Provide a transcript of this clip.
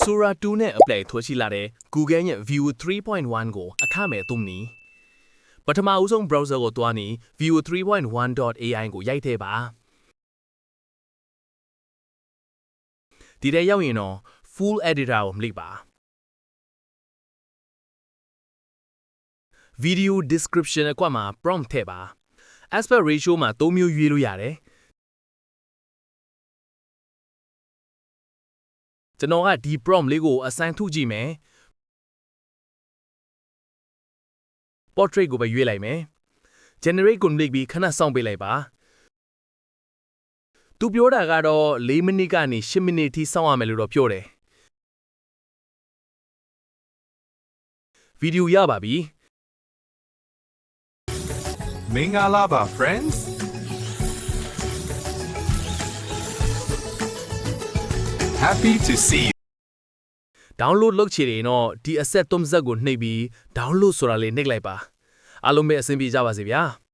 Sora 2နဲ့ apply ထိုးရှိလာတဲ့ Google ရဲ့ View 3.1 ကိုအခမဲ့သုံးနီပထမဦးဆုံး browser ကိုတွားနီ View 3.1.ai ကိုရိုက်ထည့်ပါဒီထဲရောက်ရင်တော့ full editor ကိုမလိပါ video description အကွက်မှာ prompt ထည့်ပါ aspect ratio မှာ3မျိုးရွေးလို့ရတယ်ကျွန်တော်ကဒီ prompt လေးကို assign ထုကြည့်မယ် portrait ကိုပဲရွေးလိုက်မယ် generate ကိုနှိပ်ပြီးခဏစောင့်ပေးလိုက်ပါသူပြောတာကတော့4မိနစ်ကနေ10မိနစ်ထိစောင့်ရမယ်လို့တော့ပြောတယ်ဗီဒီယိုရပါပြီ Mingalaba, friends. Happy to see you. download လုပ်ချင်ရင်တော့ဒီ asset 3 set ကိုနှိပ်ပြီး download ဆိုတာလေးနှိပ်လိုက်ပါအားလုံးပဲအဆင်ပြေကြပါစေဗျာ